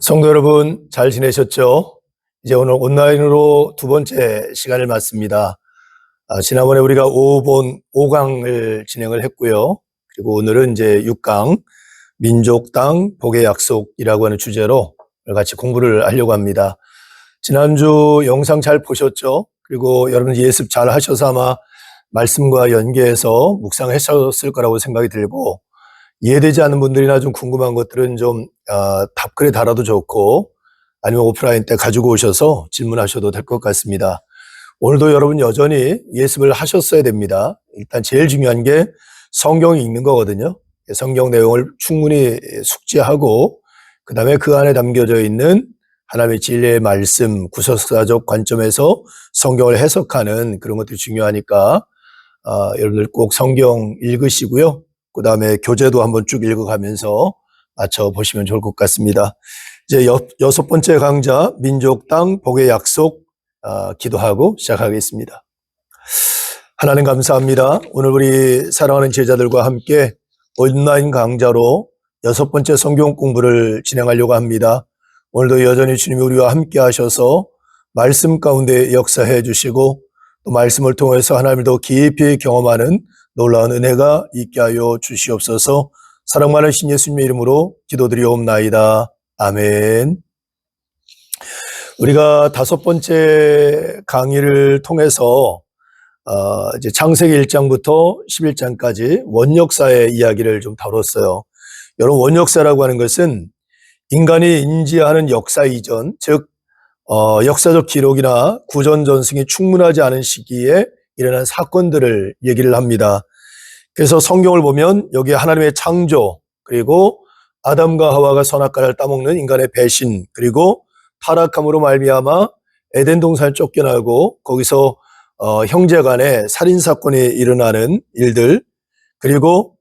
성도 여러분, 잘 지내셨죠? 이제 오늘 온라인으로 두 번째 시간을 맞습니다. 지난번에 우리가 5강을 진행을 했고요. 그리고 오늘은 이제 6강, 민족 땅 복의 약속이라고 하는 주제로 같이 공부를 하려고 합니다. 지난주 영상 잘 보셨죠? 그리고 여러분 예습 잘 하셔서 아마 말씀과 연계해서 묵상하셨을 거라고 생각이 들고, 이해되지 않는 분들이나 좀 궁금한 것들은 좀 답글에 달아도 좋고, 아니면 오프라인 때 가지고 오셔서 질문하셔도 될 것 같습니다. 오늘도 여러분 여전히 예습을 하셨어야 됩니다. 일단 제일 중요한 게 성경 읽는 거거든요. 성경 내용을 충분히 숙지하고, 그 다음에 그 안에 담겨져 있는 하나님의 진리의 말씀, 구속사적 관점에서 성경을 해석하는 그런 것들이 중요하니까 여러분들 꼭 성경 읽으시고요. 그 다음에 교재도 한번 쭉 읽어가면서 맞춰보시면 좋을 것 같습니다. 이제 여섯 번째 강좌, 민족 땅 복의 약속 기도하고 시작하겠습니다. 하나님 감사합니다. 오늘 우리 사랑하는 제자들과 함께 온라인 강좌로 여섯 번째 성경 공부를 진행하려고 합니다. 오늘도 여전히 주님이 우리와 함께 하셔서 말씀 가운데 역사해 주시고, 또 말씀을 통해서 하나님을 더 깊이 경험하는 놀라운 은혜가 있게 하여 주시옵소서. 사랑 많으신 예수님의 이름으로 기도드리옵나이다. 아멘. 우리가 다섯 번째 강의를 통해서 이제 창세기 1장부터 11장까지 원역사의 이야기를 좀 다뤘어요. 여러분, 원역사라고 하는 것은 인간이 인지하는 역사 이전, 즉 역사적 기록이나 구전 전승이 충분하지 않은 시기에 일어난 사건들을 얘기를 합니다. 그래서 성경을 보면 여기에 하나님의 창조, 그리고 아담과 하와가 선악과를 따먹는 인간의 배신, 그리고 타락함으로 말미암아 에덴 동산을 쫓겨나고 거기서 형제 간의 살인 사건이 일어나는 일들, 그리고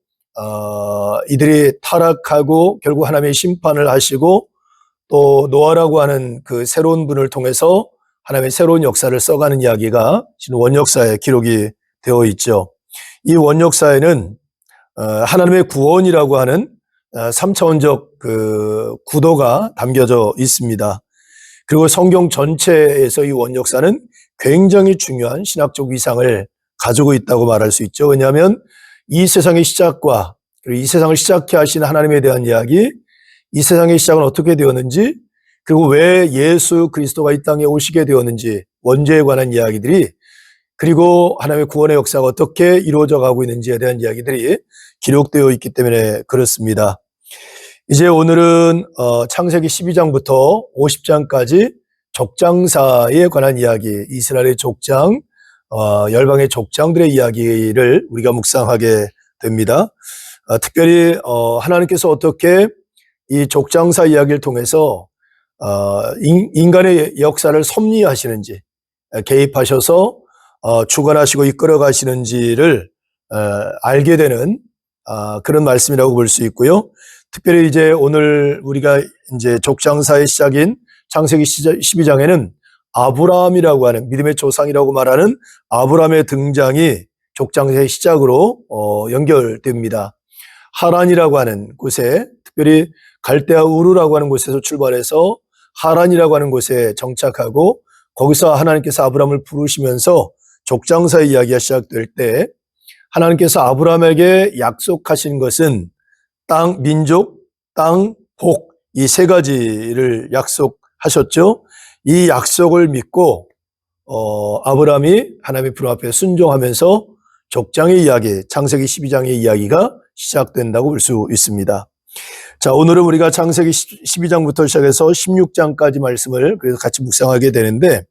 이들이 타락하고 결국 하나님의 심판을 하시고, 또 노아라고 하는 그 새로운 분을 통해서 하나님의 새로운 역사를 써가는 이야기가 지금 원역사에 기록이 되어 있죠. 이 원역사에는 하나님의 구원이라고 하는 3차원적 그 구도가 담겨져 있습니다. 그리고 성경 전체에서 이 원역사는 굉장히 중요한 신학적 위상을 가지고 있다고 말할 수 있죠. 왜냐하면 이 세상의 시작과 그리고 이 세상을 시작해 하신 하나님에 대한 이야기, 이 세상의 시작은 어떻게 되었는지, 그리고 왜 예수 그리스도가 이 땅에 오시게 되었는지, 원죄에 관한 이야기들이, 그리고 하나님의 구원의 역사가 어떻게 이루어져 가고 있는지에 대한 이야기들이 기록되어 있기 때문에 그렇습니다. 이제 오늘은 창세기 12장부터 50장까지 족장사에 관한 이야기, 이스라엘의 족장, 열방의 족장들의 이야기를 우리가 묵상하게 됩니다. 특별히 하나님께서 어떻게 이 족장사 이야기를 통해서 인간의 역사를 섭리하시는지, 개입하셔서 주관하시고 이끌어 가시는지를 알게 되는 그런 말씀이라고 볼 수 있고요. 특별히 이제 오늘 우리가 이제 족장사의 시작인 창세기 12장에는 아브라함이라고 하는, 믿음의 조상이라고 말하는 아브라함의 등장이 족장사의 시작으로 연결됩니다. 하란이라고 하는 곳에, 특별히 갈대아 우르라고 하는 곳에서 출발해서 하란이라고 하는 곳에 정착하고, 거기서 하나님께서 아브라함을 부르시면서 족장사의 이야기가 시작될 때, 하나님께서 아브라함에게 약속하신 것은 땅, 민족, 땅, 복, 이 세 가지를 약속하셨죠. 이 약속을 믿고 아브라함이 하나님의 부름 앞에 순종하면서 족장의 이야기, 창세기 12장의 이야기가 시작된다고 볼 수 있습니다. 자, 오늘은 우리가 창세기 12장부터 시작해서 16장까지 말씀을 그래서 같이 묵상하게 되는데,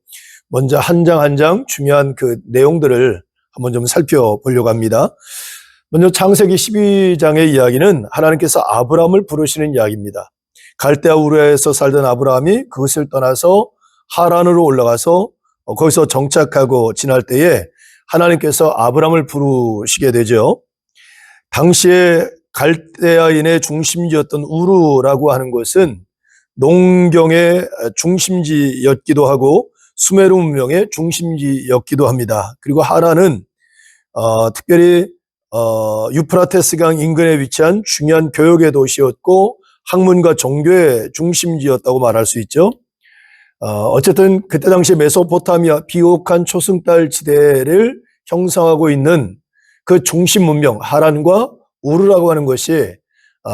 먼저 한 장 한 장 중요한 그 내용들을 한번 좀 살펴보려고 합니다. 먼저 창세기 12장의 이야기는 하나님께서 아브라함을 부르시는 이야기입니다. 갈대아 우르에서 살던 아브라함이 그것을 떠나서 하란으로 올라가서 거기서 정착하고 지날 때에 하나님께서 아브라함을 부르시게 되죠. 당시에 갈대아인의 중심지였던 우르라고 하는 것은 농경의 중심지였기도 하고 수메르 문명의 중심지였기도 합니다. 그리고 하란은 특별히 유프라테스강 인근에 위치한 중요한 교역의 도시였고, 학문과 종교의 중심지였다고 말할 수 있죠. 어쨌든 그때 당시 메소포타미아 비옥한 초승달 지대를 형성하고 있는 그 중심 문명 하란과 우르라고 하는 것이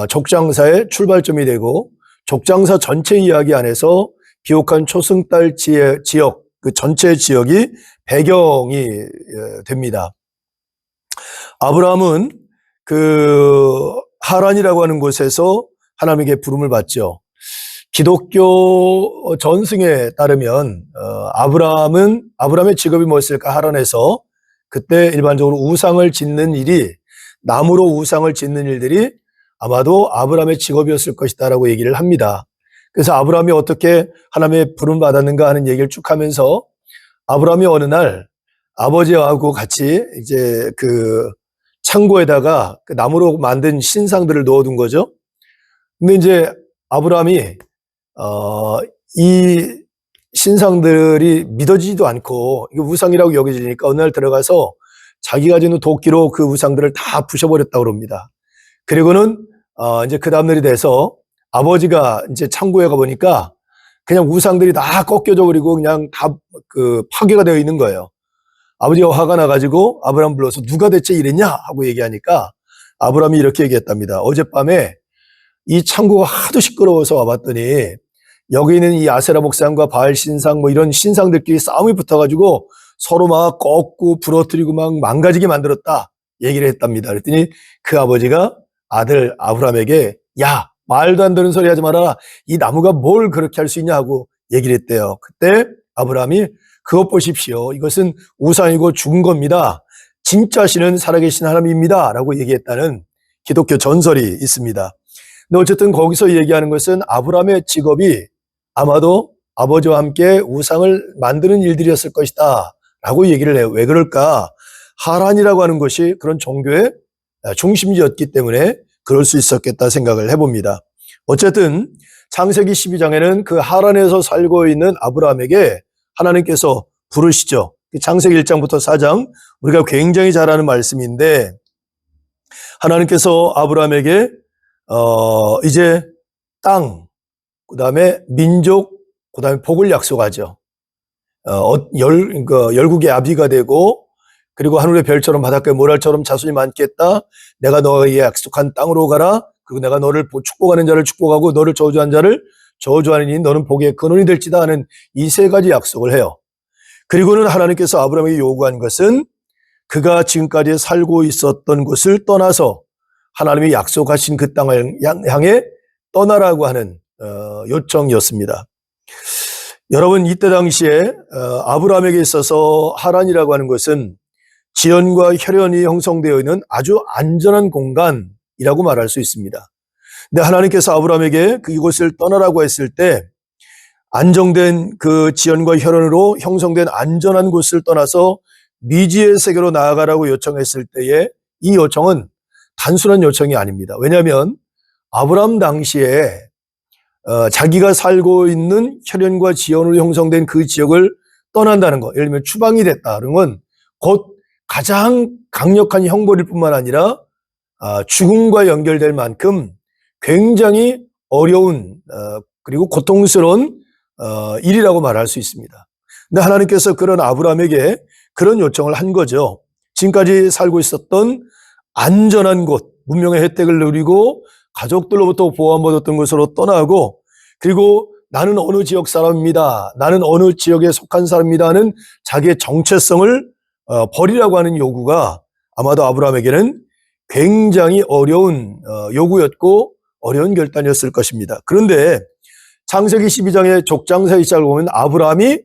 족장사의 출발점이 되고 족장사 전체 이야기 안에서 비옥한 초승달 지역 그 전체 지역이 배경이 됩니다. 아브라함은 그 하란이라고 하는 곳에서 하나님에게 부름을 받죠. 기독교 전승에 따르면 아브라함의 직업이 뭐였을까? 하란에서 그때 일반적으로 우상을 짓는 일이 나무로 우상을 짓는 일들이 아마도 아브라함의 직업이었을 것이다라고 얘기를 합니다. 그래서 아브라함이 어떻게 하나님의 부름을 받았는가 하는 얘기를 쭉 하면서 아브라함이 어느 날 아버지하고 같이 이제 그 창고에다가 그 나무로 만든 신상들을 넣어둔 거죠. 근데 이제 아브라함이 이 신상들이 믿어지지도 않고 이거 우상이라고 여겨지니까 어느 날 들어가서 자기가 지는 도끼로 그 우상들을 다 부셔버렸다고 그럽니다. 그리고는 이제 그 다음날이 돼서 아버지가 이제 창고에 가보니까 그냥 우상들이 다 꺾여져 버리고 그냥 다 그 파괴가 되어 있는 거예요. 아버지가 화가 나가지고 아브라함 불러서 누가 대체 이랬냐 하고 얘기하니까 아브라함이 이렇게 얘기했답니다. 어젯밤에 이 창고가 하도 시끄러워서 와봤더니 여기 있는 이 아세라 목상과 바알 신상 뭐 이런 신상들끼리 싸움이 붙어가지고 서로 막 꺾고 부러뜨리고 막 망가지게 만들었다 얘기를 했답니다. 그랬더니 그 아버지가 아들 아브라함에게 야 말도 안 되는 소리 하지 마라. 이 나무가 뭘 그렇게 할 수 있냐 하고 얘기를 했대요. 그때 아브라함이 그것 보십시오. 이것은 우상이고 죽은 겁니다. 진짜 신은 살아계신 하나님입니다. 라고 얘기했다는 기독교 전설이 있습니다. 근데 어쨌든 거기서 얘기하는 것은 아브라함의 직업이 아마도 아버지와 함께 우상을 만드는 일들이었을 것이다. 라고 얘기를 해요. 왜 그럴까? 하란이라고 하는 것이 그런 종교의 중심지였기 때문에 그럴 수 있었겠다 생각을 해봅니다. 어쨌든 창세기 12장에는 그 하란에서 살고 있는 아브라함에게 하나님께서 부르시죠. 창세기 1장부터 4장 우리가 굉장히 잘 아는 말씀인데 하나님께서 아브라함에게 이제 땅, 그 다음에 민족, 그 다음에 복을 약속하죠. 열국의 아비가 되고 그리고 하늘의 별처럼 바닷가의 모랄처럼 자손이 많겠다. 내가 너에게 약속한 땅으로 가라. 그리고 내가 너를 축복하는 자를 축복하고 너를 저주하는 자를 저주하느니 너는 복의 근원이 될지다 하는 이 세 가지 약속을 해요. 그리고는 하나님께서 아브라함에게 요구한 것은 그가 지금까지 살고 있었던 곳을 떠나서 하나님이 약속하신 그 땅을 향해 떠나라고 하는 요청이었습니다. 여러분 이때 당시에 아브라함에게 있어서 하란이라고 하는 것은 지연과 혈연이 형성되어 있는 아주 안전한 공간이라고 말할 수 있습니다. 근데 하나님께서 아브라함에게 이곳을 떠나라고 했을 때 안정된 그 지연과 혈연으로 형성된 안전한 곳을 떠나서 미지의 세계로 나아가라고 요청했을 때에 이 요청은 단순한 요청이 아닙니다. 왜냐하면 아브라함 당시에 자기가 살고 있는 혈연과 지연으로 형성된 그 지역을 떠난다는 것, 예를 들면 추방이 됐다는 건 곧 가장 강력한 형벌일 뿐만 아니라 죽음과 연결될 만큼 굉장히 어려운 그리고 고통스러운 일이라고 말할 수 있습니다. 근데 하나님께서 그런 아브라함에게 그런 요청을 한 거죠. 지금까지 살고 있었던 안전한 곳, 문명의 혜택을 누리고 가족들로부터 보호받았던 곳으로 떠나고 그리고 나는 어느 지역 사람입니다. 나는 어느 지역에 속한 사람입니다 하는 자기의 정체성을 버리라고 하는 요구가 아마도 아브라함에게는 굉장히 어려운 요구였고 어려운 결단이었을 것입니다. 그런데 창세기 12장의 족장사의 시작을 보면 아브라함이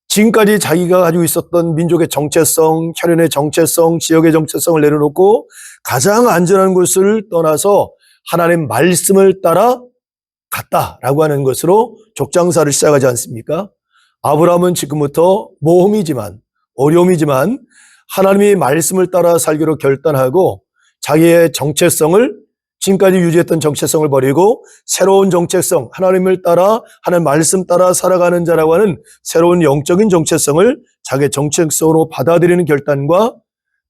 지금까지 자기가 가지고 있었던 민족의 정체성, 혈연의 정체성, 지역의 정체성을 내려놓고 가장 안전한 곳을 떠나서 하나님의 말씀을 따라 갔다라고 하는 것으로 족장사를 시작하지 않습니까? 아브라함은 지금부터 모험이지만 어려움이지만 하나님의 말씀을 따라 살기로 결단하고 자기의 정체성을 지금까지 유지했던 정체성을 버리고 새로운 정체성, 하나님을 따라 하나님 말씀 따라 살아가는 자라고 하는 새로운 영적인 정체성을 자기의 정체성으로 받아들이는 결단과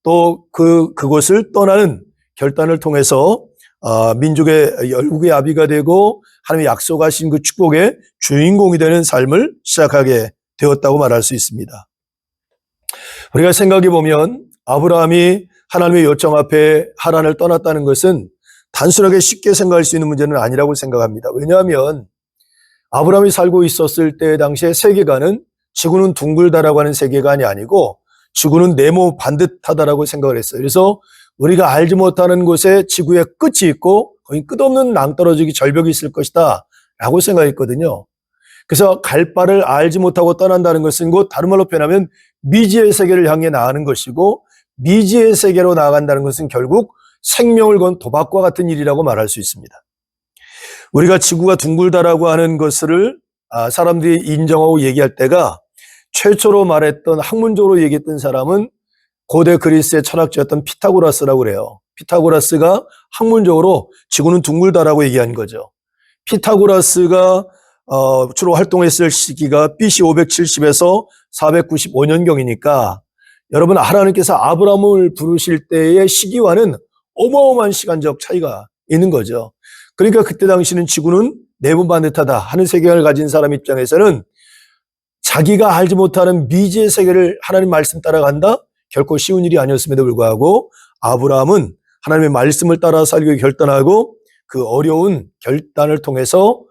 또 그곳을 떠나는 결단을 통해서 민족의 열국의 아비가 되고 하나님의 약속하신 그 축복의 주인공이 되는 삶을 시작하게 되었다고 말할 수 있습니다. 우리가 생각해 보면 아브라함이 하나님의 요청 앞에 하란을 떠났다는 것은 단순하게 쉽게 생각할 수 있는 문제는 아니라고 생각합니다. 왜냐하면 아브라함이 살고 있었을 때 당시의 세계관은 지구는 둥글다라고 하는 세계관이 아니고 지구는 네모 반듯하다라고 생각을 했어요. 그래서 우리가 알지 못하는 곳에 지구의 끝이 있고 거기 끝없는 낭떠러지기 절벽이 있을 것이다 라고 생각했거든요. 그래서 갈 바를 알지 못하고 떠난다는 것은 곧 다른 말로 표현하면 미지의 세계를 향해 나가는 것이고, 미지의 세계로 나아간다는 것은 결국 생명을 건 도박과 같은 일이라고 말할 수 있습니다. 우리가 지구가 둥글다라고 하는 것을 사람들이 인정하고 얘기할 때가 최초로 말했던, 학문적으로 얘기했던 사람은 고대 그리스의 철학자였던 피타고라스라고 그래요. 피타고라스가 학문적으로 지구는 둥글다라고 얘기한 거죠. 피타고라스가 주로 활동했을 시기가 BC 570에서 495년경이니까 여러분, 하나님께서 아브라함을 부르실 때의 시기와는 어마어마한 시간적 차이가 있는 거죠. 그러니까 그때 당시는 지구는 네모 반듯하다 하는 세계관을 가진 사람 입장에서는 자기가 알지 못하는 미지의 세계를 하나님 말씀 따라간다? 결코 쉬운 일이 아니었음에도 불구하고 아브라함은 하나님의 말씀을 따라 살기로 결단하고 그 어려운 결단을 통해서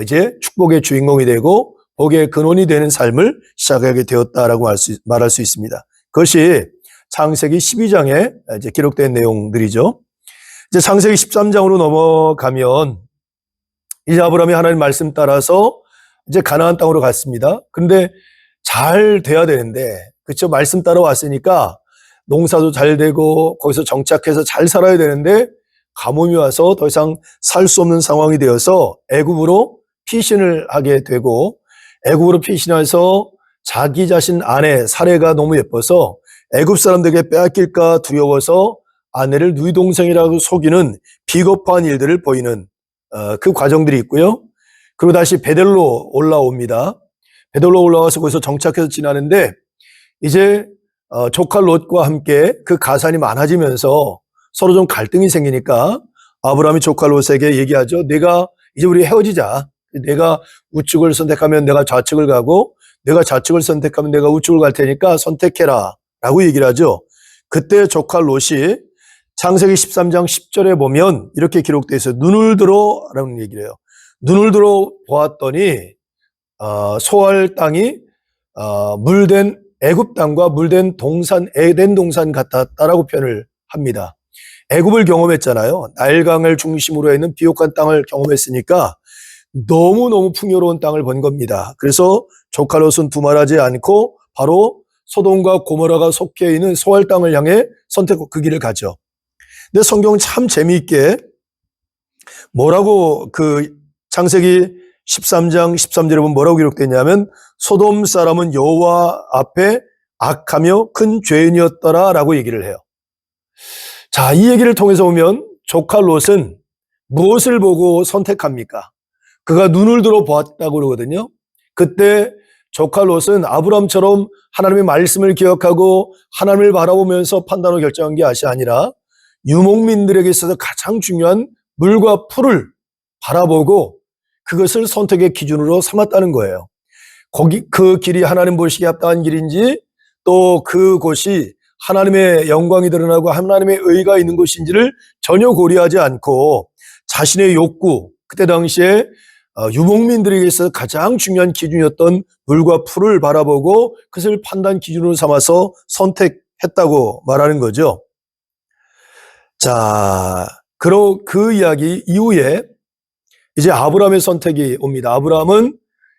이제 축복의 주인공이 되고 복의 근원이 되는 삶을 시작하게 되었다라고 말할 수 있습니다. 그것이 창세기 12장에 이제 기록된 내용들이죠. 이제 창세기 13장으로 넘어가면 이제 아브라함이 하나님 말씀 따라서 이제 가나안 땅으로 갔습니다. 그런데 잘 돼야 되는데, 그렇죠? 말씀 따라 왔으니까 농사도 잘 되고 거기서 정착해서 잘 살아야 되는데 가뭄이 와서 더 이상 살 수 없는 상황이 되어서 애굽으로 피신을 하게 되고, 애굽으로 피신해서 자기 자신 아내 사레가 너무 예뻐서 애굽 사람들에게 빼앗길까 두려워서 아내를 누이 동생이라고 속이는 비겁한 일들을 보이는 그 과정들이 있고요. 그리고 다시 베델로 올라옵니다. 베델로 올라와서 거기서 정착해서 지나는데 이제 조카 롯과 함께 그 가산이 많아지면서 서로 좀 갈등이 생기니까 아브라함이 조카 롯에게 얘기하죠. 내가 이제 우리 헤어지자. 내가 우측을 선택하면 내가 좌측을 가고 내가 좌측을 선택하면 내가 우측을 갈 테니까 선택해라 라고 얘기를 하죠. 그때 조카 롯이 창세기 13장 10절에 보면 이렇게 기록되어 있어요. 눈을 들어 라는 얘기를 해요. 눈을 들어 보았더니 소알 땅이 물된 애굽 땅과 물된 동산 에덴 동산 같았다라고 표현을 합니다. 애굽을 경험했잖아요. 나일강을 중심으로 있는 비옥한 땅을 경험했으니까 너무너무 풍요로운 땅을 본 겁니다. 그래서 조카 롯은 두말하지 않고 바로 소돔과 고모라가 속해 있는 소알 땅을 향해 선택하고 그 길을 가죠. 근데 성경은 참 재미있게 뭐라고 그 창세기 13장 13절에 보면 뭐라고 기록되냐면 소돔 사람은 여호와 앞에 악하며 큰 죄인이었더라 라고 얘기를 해요. 자, 이 얘기를 통해서 보면 조카 롯은 무엇을 보고 선택합니까? 그가 눈을 들어 보았다고 그러거든요. 그때 조카 롯은 아브라함처럼 하나님의 말씀을 기억하고 하나님을 바라보면서 판단을 결정한 게 아니라 유목민들에게 있어서 가장 중요한 물과 풀을 바라보고 그것을 선택의 기준으로 삼았다는 거예요. 그 길이 하나님 보시기에 합당한 길인지 또 그곳이 하나님의 영광이 드러나고 하나님의 의가 있는 곳인지를 전혀 고려하지 않고 자신의 욕구, 그때 당시에 유목민들에게 있어서 가장 중요한 기준이었던 물과 풀을 바라보고 그것을 판단 기준으로 삼아서 선택했다고 말하는 거죠. 자, 그 이야기 이후에 이제 아브라함의 선택이 옵니다. 아브라함은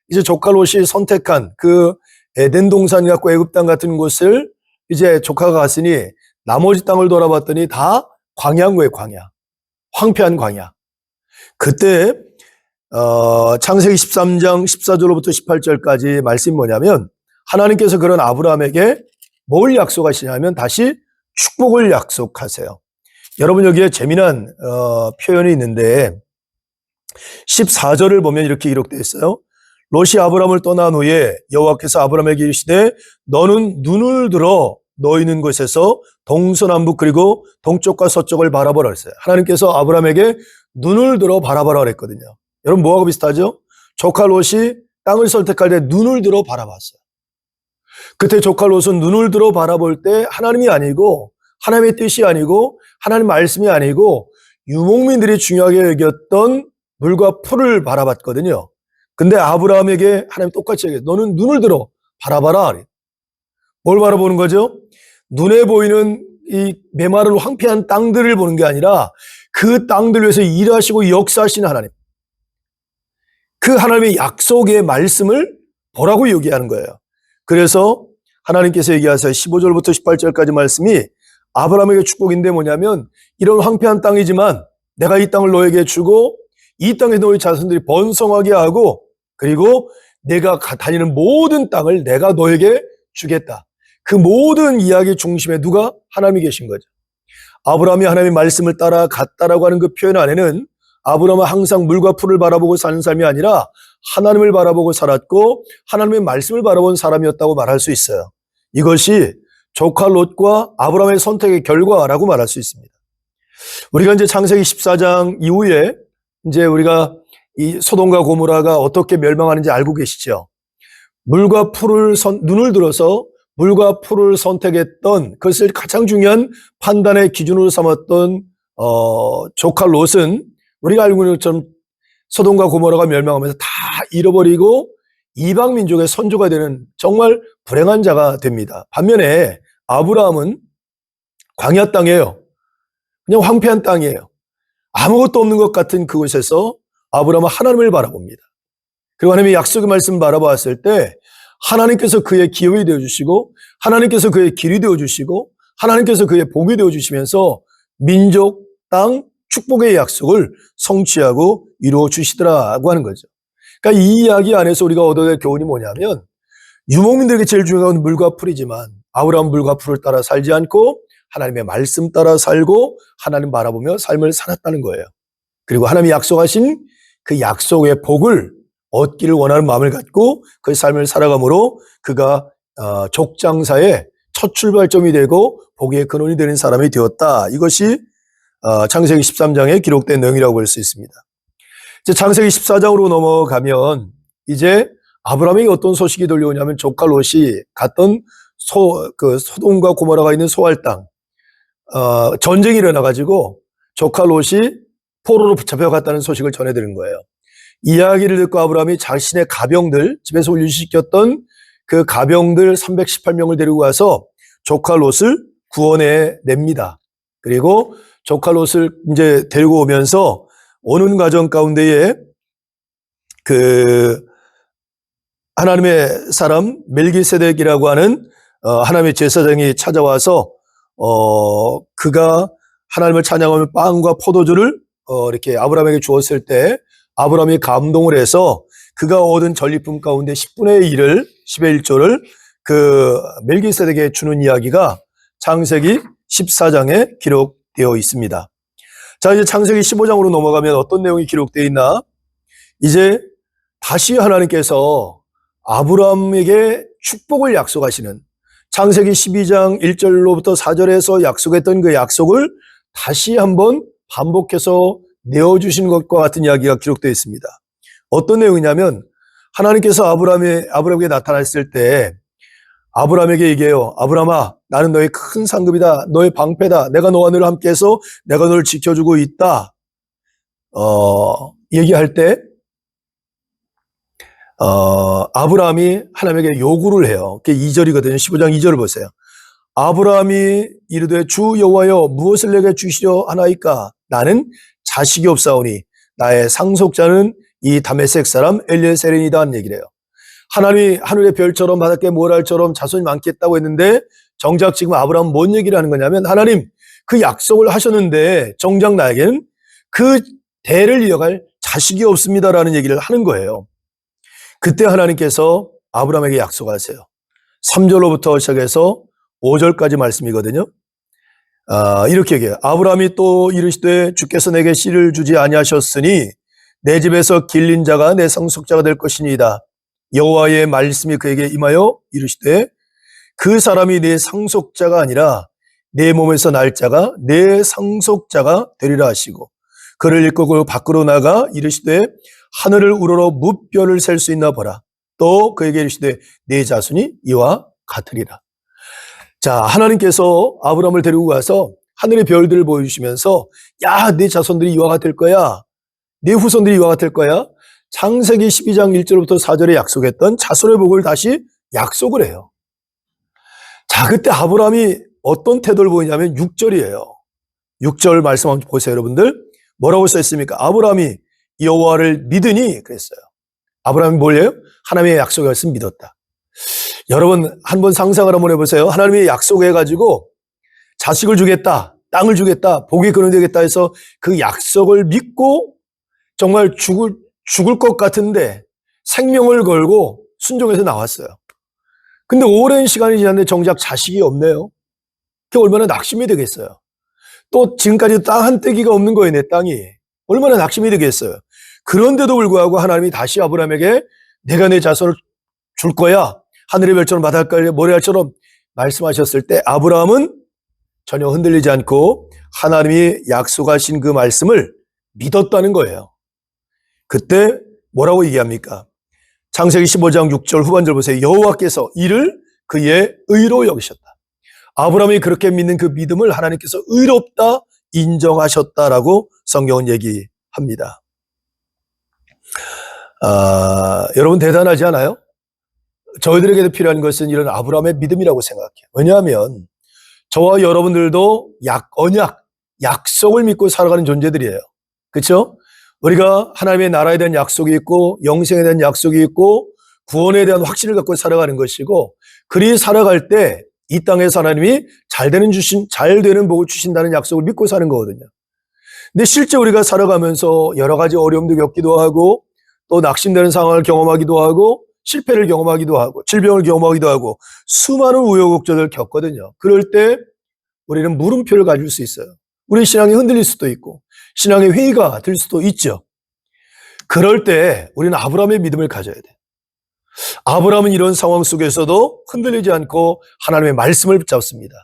이제 조카 롯이 선택한 그 에덴 동산 같고 애굽 땅 같은 곳을 이제 조카가 갔으니 나머지 땅을 돌아봤더니 다 광야인 거예요, 광야. 황폐한 광야. 그때 창세기 13장 14절로부터 18절까지 말씀이 뭐냐면 하나님께서 그런 아브라함에게 뭘 약속하시냐면 다시 축복을 약속하세요. 여러분, 여기에 재미난 표현이 있는데 14절을 보면 이렇게 기록되어 있어요. 롯이 아브라함을 떠난 후에 여호와께서 아브라함에게 이르시되 너는 눈을 들어 너 있는 곳에서 동서남북 그리고 동쪽과 서쪽을 바라보라 그랬어요. 하나님께서 아브라함에게 눈을 들어 바라보라 그랬거든요. 여러분 뭐하고 비슷하죠? 조카 롯이 땅을 선택할 때 눈을 들어 바라봤어요. 그때 조카 롯은 눈을 들어 바라볼 때 하나님이 아니고 하나님의 뜻이 아니고 하나님 말씀이 아니고 유목민들이 중요하게 여겼던 물과 풀을 바라봤거든요. 근데 아브라함에게 하나님 똑같이 얘기해요. 너는 눈을 들어 바라봐라. 뭘 바라보는 거죠? 눈에 보이는 이 메마른 황폐한 땅들을 보는 게 아니라 그 땅들 위해서 일하시고 역사하시는 하나님. 그 하나님의 약속의 말씀을 보라고 얘기하는 거예요. 그래서 하나님께서 얘기하세요. 15절부터 18절까지 말씀이 아브라함에게 축복인데 뭐냐면 이런 황폐한 땅이지만 내가 이 땅을 너에게 주고 이 땅에 너희 자손들이 번성하게 하고 그리고 내가 다니는 모든 땅을 내가 너에게 주겠다. 그 모든 이야기 중심에 누가? 하나님이 계신 거죠. 아브라함이 하나님의 말씀을 따라갔다라고 하는 그 표현 안에는 아브라함은 항상 물과 풀을 바라보고 사는 삶이 아니라 하나님을 바라보고 살았고 하나님의 말씀을 바라본 사람이었다고 말할 수 있어요. 이것이 조카 롯과 아브라함의 선택의 결과라고 말할 수 있습니다. 우리가 이제 창세기 14장 이후에 이제 우리가 이 소돔과 고모라가 어떻게 멸망하는지 알고 계시죠? 물과 풀을 눈을 들어서 물과 풀을 선택했던 그것을 가장 중요한 판단의 기준으로 삼았던 조카 롯은 우리가 알고 있는 것처럼 소돔과 고모라가 멸망하면서 다 잃어버리고 이방 민족의 선조가 되는 정말 불행한 자가 됩니다. 반면에 아브라함은 광야 땅이에요. 그냥 황폐한 땅이에요. 아무것도 없는 것 같은 그곳에서 아브라함은 하나님을 바라봅니다. 그리고 하나님의 약속의 말씀을 바라보았을 때 하나님께서 그의 기업이 되어주시고 하나님께서 그의 길이 되어주시고 하나님께서 그의 복이 되어주시면서 민족, 땅, 축복의 약속을 성취하고 이루어 주시더라고 하는 거죠. 그러니까 이 이야기 안에서 우리가 얻어야 될 교훈이 뭐냐면 유목민들에게 제일 중요한 건 물과 풀이지만 아브라함 물과 풀을 따라 살지 않고 하나님의 말씀 따라 살고 하나님 바라보며 삶을 살았다는 거예요. 그리고 하나님이 약속하신 그 약속의 복을 얻기를 원하는 마음을 갖고 그 삶을 살아감으로 그가 족장사의 첫 출발점이 되고 복의 근원이 되는 사람이 되었다. 이것이 창세기 13장에 기록된 내용이라고 볼 수 있습니다. 이제 창세기 14장으로 넘어가면 이제 아브라함에게 어떤 소식이 들려오냐면 조카 롯이 갔던 소돔과 고모라가 있는 소알 땅 전쟁이 일어나가지고 조카 롯이 포로로 잡혀갔다는 소식을 전해드린 거예요. 이야기를 듣고 아브라함이 자신의 가병들, 집에서 훈련시켰던 그 가병들 318명을 데리고 가서 조카 롯을 구원해 냅니다. 그리고 조카 롯을 이제 데리고 오면서 오는 과정 가운데에 그 하나님의 사람 멜기세덱이라고 하는 하나님의 제사장이 찾아와서 그가 하나님을 찬양하며 빵과 포도주를 이렇게 아브라함에게 주었을 때 아브라함이 감동을 해서 그가 얻은 전리품 가운데 10분의 1을 10의 1조를 그 멜기세덱에게 주는 이야기가 창세기 14장에 기록되어 있습니다. 자, 이제 창세기 15장으로 넘어가면 어떤 내용이 기록되어 있나? 이제 다시 하나님께서 아브라함에게 축복을 약속하시는 창세기 12장 1절로부터 4절에서 약속했던 그 약속을 다시 한번 반복해서 내어주시는 것과 같은 이야기가 기록되어 있습니다. 어떤 내용이냐면 하나님께서 아브라함에게 나타났을 때 아브라함에게 얘기해요. 아브라함아, 나는 너의 큰 상급이다. 너의 방패다. 내가 너와 늘 함께해서 내가 너를 지켜주고 있다. 얘기할 때 아브라함이 하나님에게 요구를 해요. 그게 2절이거든요. 15장 2절을 보세요. 아브라함이 이르되 주 여호와여 무엇을 내게 주시려 하나이까? 나는 자식이 없사오니 나의 상속자는 이 다메섹 사람 엘리에셀이다 하는 얘기를 해요. 하나님이 하늘의 별처럼 바닷가의 모랄처럼 자손이 많겠다고 했는데 정작 지금 아브라함은 뭔 얘기를 하는 거냐면 하나님 그 약속을 하셨는데 정작 나에게는 그 대를 이어갈 자식이 없습니다라는 얘기를 하는 거예요. 그때 하나님께서 아브라함에게 약속하세요. 3절로부터 시작해서 5절까지 말씀이거든요. 이렇게 얘기해요. 아브라함이 또 이르시되 주께서 내게 씨를 주지 아니하셨으니 내 집에서 길린 자가 내 상속자가 될 것이니이다. 여호와의 말씀이 그에게 임하여 이르시되 그 사람이 내 상속자가 아니라 내 몸에서 날 자가 내 상속자가 되리라 하시고 그를 이끌고 밖으로 나가 이르시되 하늘을 우러러 무뼈를 셀 수 있나 보라. 또 그에게 이르시되 내 자손이 이와 같으리라. 자, 하나님께서 아브라함을 데리고 가서 하늘의 별들을 보여주시면서 야, 내 자손들이 이와 같을 거야. 내 후손들이 이와 같을 거야. 창세기 12장 1절부터 4절에 약속했던 자손의 복을 다시 약속을 해요. 자, 그때 아브라함이 어떤 태도를 보이냐면 6절이에요. 6절 말씀 한번 보세요, 여러분들. 뭐라고 써있습니까? 아브라함이 여호와를 믿으니 그랬어요. 아브라함이 뭘요? 하나님의 약속의 말씀 믿었다. 여러분 한번 상상을 한번 해보세요. 하나님이 약속해가지고 자식을 주겠다, 땅을 주겠다, 복이 근원되겠다 해서 그 약속을 믿고 정말 죽을 것 같은데 생명을 걸고 순종해서 나왔어요. 근데 오랜 시간이 지났는데 정작 자식이 없네요. 그게 얼마나 낙심이 되겠어요. 또 지금까지 땅 한 떼기가 없는 거예요, 내 땅이. 얼마나 낙심이 되겠어요. 그런데도 불구하고 하나님이 다시 아브라함에게 내가 내 자손을 줄 거야. 하늘의 별처럼 바닷가의 모래알처럼 말씀하셨을 때 아브라함은 전혀 흔들리지 않고 하나님이 약속하신 그 말씀을 믿었다는 거예요. 그때 뭐라고 얘기합니까? 창세기 15장 6절 후반절 보세요. 여호와께서 이를 그의 의로 여기셨다. 아브라함이 그렇게 믿는 그 믿음을 하나님께서 의롭다 인정하셨다라고 성경은 얘기합니다. 여러분 대단하지 않아요? 저희들에게도 필요한 것은 이런 아브라함의 믿음이라고 생각해요. 왜냐하면 저와 여러분들도 언약, 약속을 믿고 살아가는 존재들이에요. 그렇죠? 우리가 하나님의 나라에 대한 약속이 있고 영생에 대한 약속이 있고 구원에 대한 확신을 갖고 살아가는 것이고 그리 살아갈 때 이 땅에서 하나님이 잘 되는 복을 주신다는 약속을 믿고 사는 거거든요. 근데 실제 우리가 살아가면서 여러 가지 어려움도 겪기도 하고 또 낙심되는 상황을 경험하기도 하고 실패를 경험하기도 하고 질병을 경험하기도 하고 수많은 우여곡절을 겪거든요. 그럴 때 우리는 물음표를 가질 수 있어요. 우리 신앙이 흔들릴 수도 있고 신앙의 회의가 들 수도 있죠. 그럴 때 우리는 아브라함의 믿음을 가져야 돼. 아브라함은 이런 상황 속에서도 흔들리지 않고 하나님의 말씀을 붙잡습니다.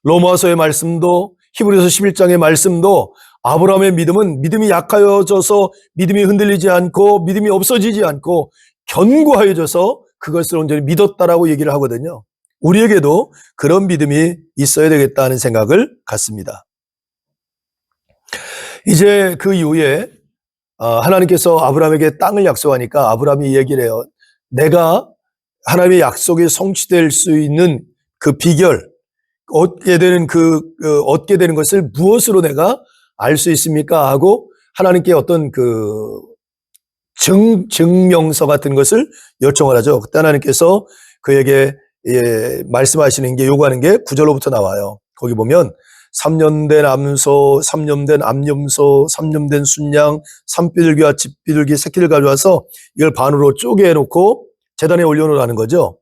로마서의 말씀도 히브리서 11장의 말씀도 아브라함의 믿음은 믿음이 약하여져서 믿음이 흔들리지 않고 믿음이 없어지지 않고 견고하여져서 그것을 온전히 믿었다라고 얘기를 하거든요. 우리에게도 그런 믿음이 있어야 되겠다는 생각을 갖습니다. 이제 그 이후에 하나님께서 아브라함에게 땅을 약속하니까 아브라함이 얘기를 해요. 내가 하나님의 약속이 성취될 수 있는 그 비결, 얻게 되는 것을 무엇으로 내가 알 수 있습니까? 하고 하나님께 어떤 증명서 같은 것을 요청을 하죠. 그때 하나님께서 그에게 말씀하시는 게 요구하는 게 9절로부터 나와요. 거기 보면 3년 된 암소, 3년 된 암염소, 3년 된 순양, 산비둘기와 집비둘기 새끼를 가져와서 이걸 반으로 쪼개놓고 제단에 올려놓으라는 거죠.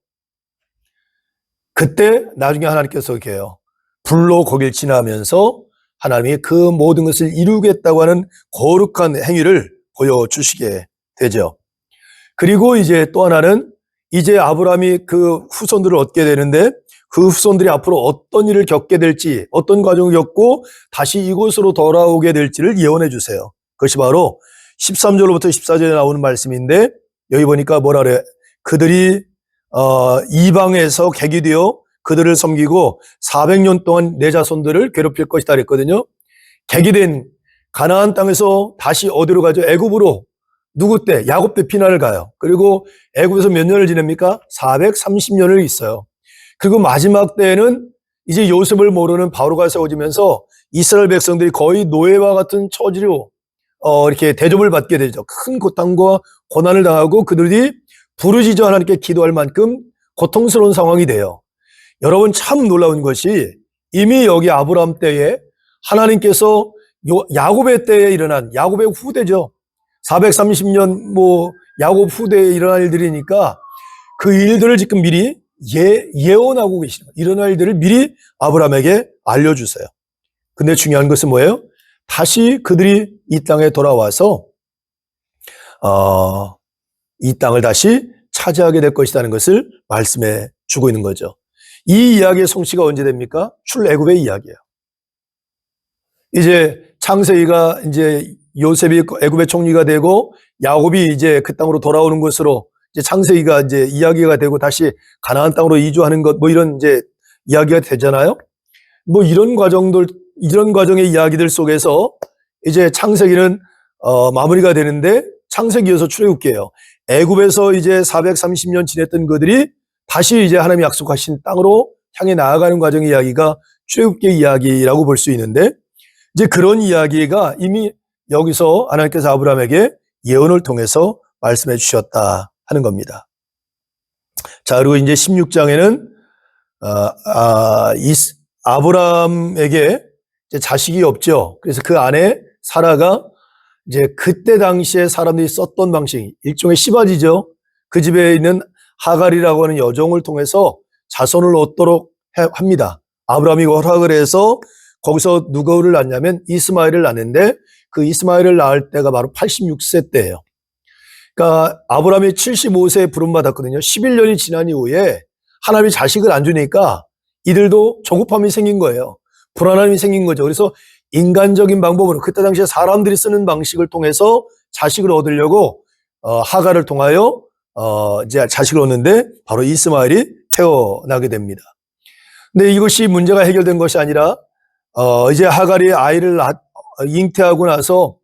그때 나중에 하나님께서 이렇게 해요. 불로 거길 지나면서 하나님이 그 모든 것을 이루겠다고 하는 거룩한 행위를 보여주시게 되죠. 그리고 이제 또 하나는 이제 아브라함이 그 후손들을 얻게 되는데 그 후손들이 앞으로 어떤 일을 겪게 될지 어떤 과정을 겪고 다시 이곳으로 돌아오게 될지를 예언해 주세요. 그것이 바로 13절로부터 14절에 나오는 말씀인데 여기 보니까 뭐라 그래? 그들이 이방에서 객이 되어 그들을 섬기고 400년 동안 내 자손들을 괴롭힐 것이다 그랬거든요. 객이 된 가나안 땅에서 다시 어디로 가죠? 애굽으로. 누구 때? 야곱 때 피난을 가요. 그리고 애굽에서 몇 년을 지냅니까? 430년을 있어요. 그리고 마지막 때에는 이제 요셉을 모르는 바로가 세워지면서 이스라엘 백성들이 거의 노예와 같은 처지로 이렇게 대접을 받게 되죠. 큰 고통과 고난을 당하고 그들이 부르짖어 하나님께 기도할 만큼 고통스러운 상황이 돼요. 여러분 참 놀라운 것이 이미 여기 아브라함 때에 하나님께서 야곱의 때에 일어난 야곱의 후대죠. 430년 야곱 후대에 일어난 일들이니까 그 일들을 지금 미리 예언하고 계시는 거예요. 일어날 일들을 미리 아브라함에게 알려주세요. 근데 중요한 것은 뭐예요? 다시 그들이 이 땅에 돌아와서 이 땅을 다시 차지하게 될 것이라는 것을 말씀해 주고 있는 거죠. 이 이야기의 성취가 언제 됩니까? 출애굽의 이야기예요. 이제 창세기가 이제 요셉이 애굽의 총리가 되고 야곱이 이제 그 땅으로 돌아오는 것으로 이제 창세기가 이제 이야기가 되고 다시 가나안 땅으로 이주하는 것 뭐 이런 이제 이야기가 되잖아요. 뭐 이런 과정의 이야기들 속에서 이제 창세기는 마무리가 되는데 창세기에서 출애굽기예요. 애굽에서 이제 430년 지냈던 그들이 다시 이제 하나님이 약속하신 땅으로 향해 나아가는 과정의 이야기가 출애굽기 이야기라고 볼 수 있는데 이제 그런 이야기가 이미 여기서 하나님께서 아브라함에게 예언을 통해서 말씀해 주셨다 하는 겁니다. 자, 그리고 이제 16장에는 아브라함에게 이제 자식이 없죠. 그래서 그 아내 사라가 이제 그때 당시에 사람들이 썼던 방식, 일종의 시바지죠. 그 집에 있는 하갈이라고 하는 여종을 통해서 자손을 얻도록 합니다. 아브라함이 허락을 해서 거기서 누구를 낳냐면 이스마엘을 낳는데 그 이스마엘을 낳을 때가 바로 86세 때예요. 그러니까 아브라함이 75세에 부름받았거든요. 11년이 지난 이후에 하나님이 자식을 안 주니까 이들도 조급함이 생긴 거예요. 불안함이 생긴 거죠. 그래서 인간적인 방법으로 그때 당시에 사람들이 쓰는 방식을 통해서 자식을 얻으려고 하갈을 통하여 이제 자식을 얻는데 바로 이스마엘이 태어나게 됩니다. 근데 이것이 문제가 해결된 것이 아니라 이제 하갈이 아이를 잉태하고 나서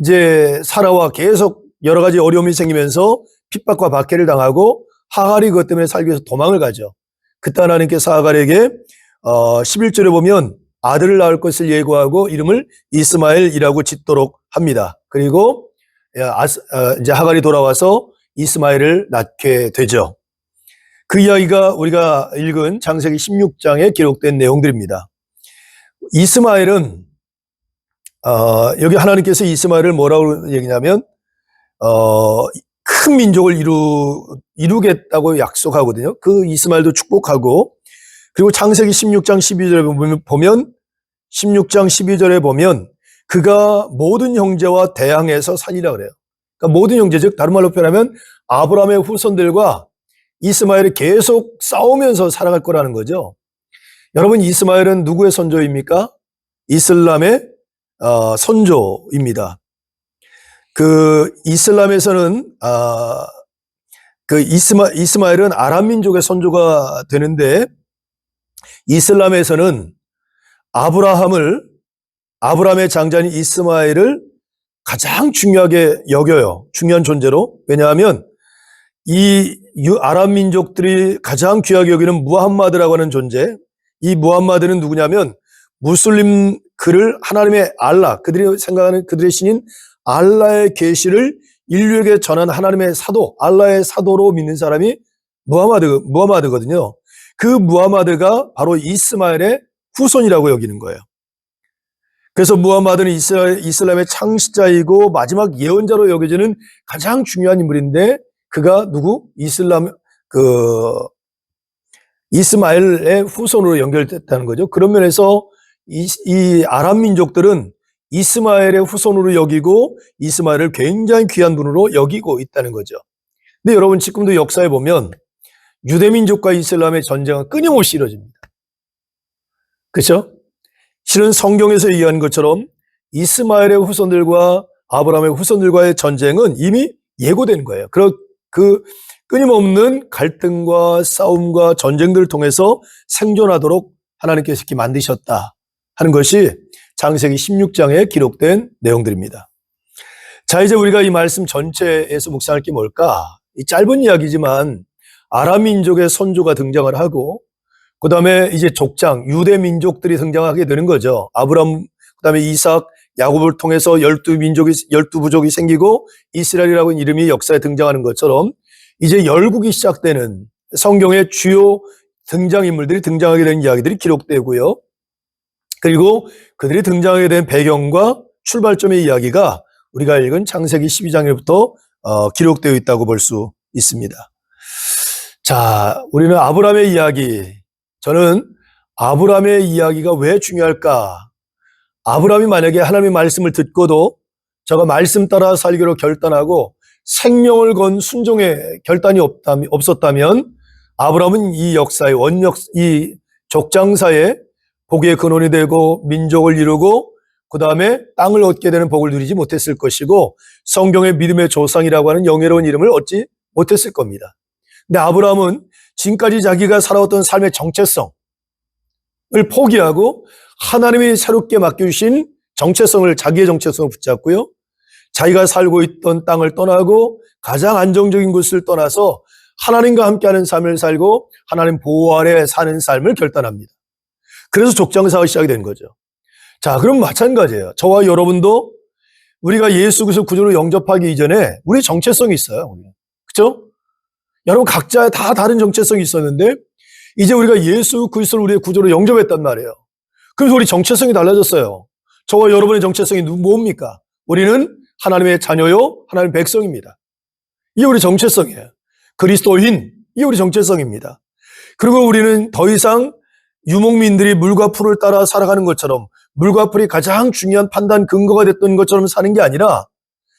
이제 사라와 계속 여러 가지 어려움이 생기면서 핍박과 박해를 당하고 하갈이 그것 때문에 살기 위해서 도망을 가죠. 그때 하나님께서 하갈에게 11절에 보면 아들을 낳을 것을 예고하고 이름을 이스마엘이라고 짓도록 합니다. 그리고 이제 하갈이 돌아와서 이스마엘을 낳게 되죠. 그 이야기가 우리가 읽은 창세기 16장에 기록된 내용들입니다. 이스마엘은 여기 하나님께서 이스마엘을 뭐라고 얘기냐면 큰 민족을 이루겠다고 약속하거든요. 그 이스마엘도 축복하고 그리고 창세기 16장 12절에 보면 16장 12절에 보면 그가 모든 형제와 대항해서 살리라 그래요. 그러니까 모든 형제, 즉 다른 말로 표현하면 아브라함의 후손들과 이스마엘이 계속 싸우면서 살아갈 거라는 거죠. 여러분, 이스마엘은 누구의 선조입니까? 이슬람의 선조입니다. 그 이슬람에서는 그 이스마엘은 아람 민족의 선조가 되는데 이슬람에서는 아브라함의 장자인 이스마엘을 가장 중요하게 여겨요. 중요한 존재로. 왜냐하면 이 아람 민족들이 가장 귀하게 여기는 무함마드라고 하는 존재, 이 무함마드는 누구냐면 무슬림 그를 하나님의 알라, 그들이 생각하는 그들의 신인 알라의 계시를 인류에게 전한 하나님의 사도, 알라의 사도로 믿는 사람이 무함마드거든요. 그 무함마드가 바로 이스마엘의 후손이라고 여기는 거예요. 그래서 무함마드는 이슬람의 창시자이고 마지막 예언자로 여겨지는 가장 중요한 인물인데 그가 누구? 이스마엘의 후손으로 연결됐다는 거죠. 그런 면에서 이 아람 민족들은 이스마엘의 후손으로 여기고 이스마엘을 굉장히 귀한 분으로 여기고 있다는 거죠. 근데 여러분 지금도 역사에 보면 유대민족과 이슬람의 전쟁은 끊임없이 이루어집니다. 그렇죠? 실은 성경에서 얘기하는 것처럼 이스마엘의 후손들과 아브라함의 후손들과의 전쟁은 이미 예고된 거예요. 그 끊임없는 갈등과 싸움과 전쟁들을 통해서 생존하도록 하나님께서 이렇게 만드셨다 하는 것이 창세기 16장에 기록된 내용들입니다. 자, 이제 우리가 이 말씀 전체에서 묵상할 게 뭘까? 이 짧은 이야기지만 아람 민족의 선조가 등장을 하고 그 다음에 이제 족장, 유대 민족들이 등장하게 되는 거죠. 아브람, 그 다음에 이삭, 야곱을 통해서 12부족이 생기고 이스라엘이라고 하는 이름이 역사에 등장하는 것처럼 이제 열국이 시작되는 성경의 주요 등장인물들이 등장하게 되는 이야기들이 기록되고요. 그리고 그들이 등장하게 된 배경과 출발점의 이야기가 우리가 읽은 창세기 12장에부터 기록되어 있다고 볼 수 있습니다. 자, 우리는 아브라함의 이야기, 저는 아브라함의 이야기가 왜 중요할까? 아브라함이 만약에 하나님의 말씀을 듣고도 저가 말씀 따라 살기로 결단하고 생명을 건 순종의 결단이 없었다면 아브라함은 이 역사의 이 족장사의 복의 근원이 되고 민족을 이루고 그 다음에 땅을 얻게 되는 복을 누리지 못했을 것이고 성경의 믿음의 조상이라고 하는 영예로운 이름을 얻지 못했을 겁니다. 근데 아브라함은 지금까지 자기가 살아왔던 삶의 정체성을 포기하고 하나님이 새롭게 맡겨주신 정체성을, 자기의 정체성을 붙잡고요. 자기가 살고 있던 땅을 떠나고 가장 안정적인 곳을 떠나서 하나님과 함께하는 삶을 살고 하나님 보호 아래 사는 삶을 결단합니다. 그래서 족장사가 시작이 된 거죠. 자, 그럼 마찬가지예요. 저와 여러분도 우리가 예수 그리스도 구주로 영접하기 이전에 우리 정체성이 있어요. 그렇죠? 여러분 각자 다 다른 정체성이 있었는데 이제 우리가 예수 그리스도를 우리의 구주로 영접했단 말이에요. 그래서 우리 정체성이 달라졌어요. 저와 여러분의 정체성이 뭡니까? 우리는 하나님의 자녀요, 하나님의 백성입니다. 이게 우리 정체성이에요. 그리스도인, 이게 우리 정체성입니다. 그리고 우리는 더 이상 유목민들이 물과 풀을 따라 살아가는 것처럼 물과 풀이 가장 중요한 판단 근거가 됐던 것처럼 사는 게 아니라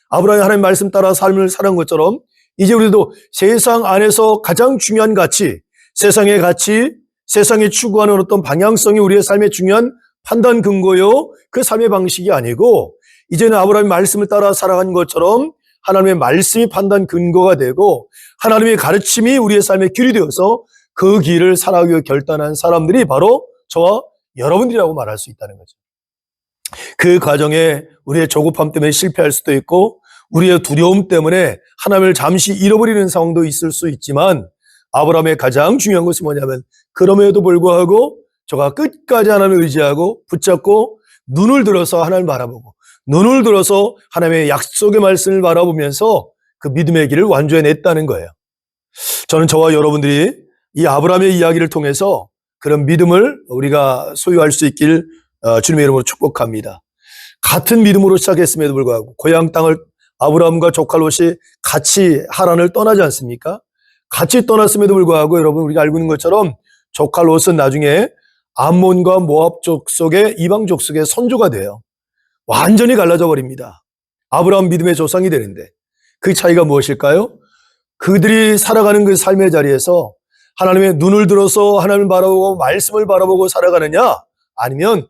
아브라함이 하나님 말씀 따라 삶을 살아간 것처럼 이제 우리도 세상 안에서 가장 중요한 가치, 세상의 가치, 세상이 추구하는 어떤 방향성이 우리의 삶의 중요한 판단 근거요, 그 삶의 방식이 아니고 이제는 아브라함의 말씀을 따라 살아간 것처럼 하나님의 말씀이 판단 근거가 되고 하나님의 가르침이 우리의 삶의 길이 되어서 그 길을 살아가기 위해 결단한 사람들이 바로 저와 여러분들이라고 말할 수 있다는 거죠. 그 과정에 우리의 조급함 때문에 실패할 수도 있고 우리의 두려움 때문에 하나님을 잠시 잃어버리는 상황도 있을 수 있지만 아브라함의 가장 중요한 것은 뭐냐면 그럼에도 불구하고 저가 끝까지 하나님을 의지하고 붙잡고 눈을 들어서 하나님을 바라보고 눈을 들어서 하나님의 약속의 말씀을 바라보면서 그 믿음의 길을 완주해냈다는 거예요. 저는 저와 여러분들이 이 아브라함의 이야기를 통해서 그런 믿음을 우리가 소유할 수 있길 주님의 이름으로 축복합니다. 같은 믿음으로 시작했음에도 불구하고 고향 땅을 아브라함과 조카 롯이 같이 하란을 떠나지 않습니까? 같이 떠났음에도 불구하고 여러분 우리가 알고 있는 것처럼 조카 롯은 나중에 암몬과 모압 족속의 이방 족속의 선조가 돼요. 완전히 갈라져 버립니다. 아브라함 믿음의 조상이 되는데 그 차이가 무엇일까요? 그들이 살아가는 그 삶의 자리에서 하나님의 눈을 들어서 하나님을 바라보고 말씀을 바라보고 살아가느냐 아니면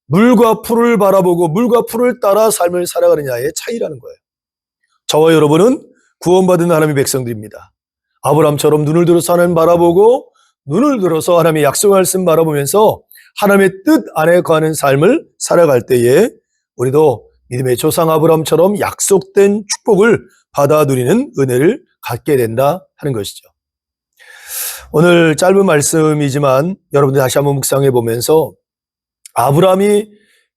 물과 풀을 바라보고 물과 풀을 따라 삶을 살아가느냐의 차이라는 거예요. 저와 여러분은 구원받은 하나님의 백성들입니다. 아브라함처럼 눈을 들어서 하나님 바라보고 눈을 들어서 하나님의 약속 말씀 바라보면서 하나님의 뜻 안에 거하는 삶을 살아갈 때에 우리도 믿음의 조상 아브라함처럼 약속된 축복을 받아 누리는 은혜를 갖게 된다 하는 것이죠. 오늘 짧은 말씀이지만 여러분들 다시 한번 묵상해 보면서 아브라함이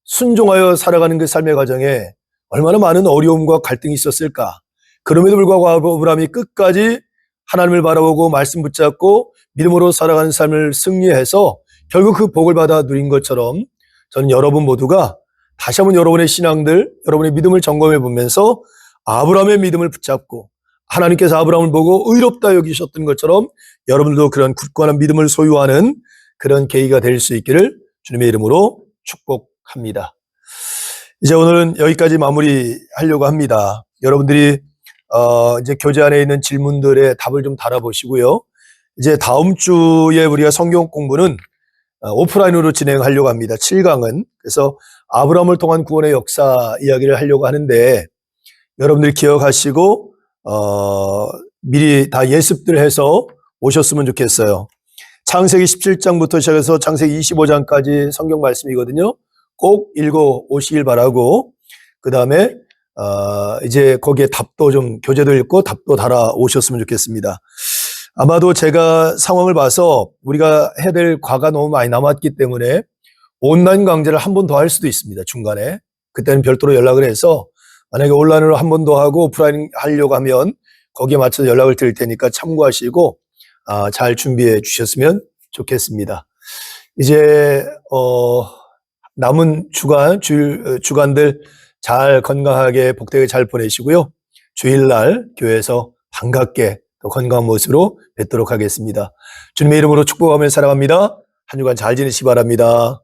순종하여 살아가는 그 삶의 과정에 얼마나 많은 어려움과 갈등이 있었을까. 그럼에도 불구하고 아브라함이 끝까지 하나님을 바라보고 말씀 붙잡고 믿음으로 살아가는 삶을 승리해서 결국 그 복을 받아 누린 것처럼 저는 여러분 모두가 다시 한번 여러분의 신앙들, 여러분의 믿음을 점검해 보면서 아브라함의 믿음을 붙잡고 하나님께서 아브라함을 보고 의롭다 여기셨던 것처럼 여러분들도 그런 굳건한 믿음을 소유하는 그런 계기가 될 수 있기를 주님의 이름으로 축복합니다. 이제 오늘은 여기까지 마무리하려고 합니다. 여러분들이 이제 교재 안에 있는 질문들의 답을 좀 달아보시고요. 이제 다음 주에 우리가 성경 공부는 오프라인으로 진행하려고 합니다. 7강은. 그래서 아브라함을 통한 구원의 역사 이야기를 하려고 하는데 여러분들이 기억하시고 미리 다 예습들 해서 오셨으면 좋겠어요. 창세기 17장부터 시작해서 창세기 25장까지 성경 말씀이거든요. 꼭 읽어 오시길 바라고 그 다음에 이제 거기에 답도 좀 교재도 읽고 답도 달아 오셨으면 좋겠습니다. 아마도 제가 상황을 봐서 우리가 해야 될 과가 너무 많이 남았기 때문에 온라인 강좌를 한 번 더 할 수도 있습니다. 중간에. 그때는 별도로 연락을 해서 만약에 온라인으로 한 번 더 하고 오프라인 하려고 하면 거기에 맞춰서 연락을 드릴 테니까 참고하시고 잘 준비해 주셨으면 좋겠습니다. 이제 남은 주간들 잘 건강하게 복되게 잘 보내시고요. 주일날 교회에서 반갑게 또 건강한 모습으로 뵙도록 하겠습니다. 주님의 이름으로 축복하며 사랑합니다. 한 주간 잘 지내시기 바랍니다.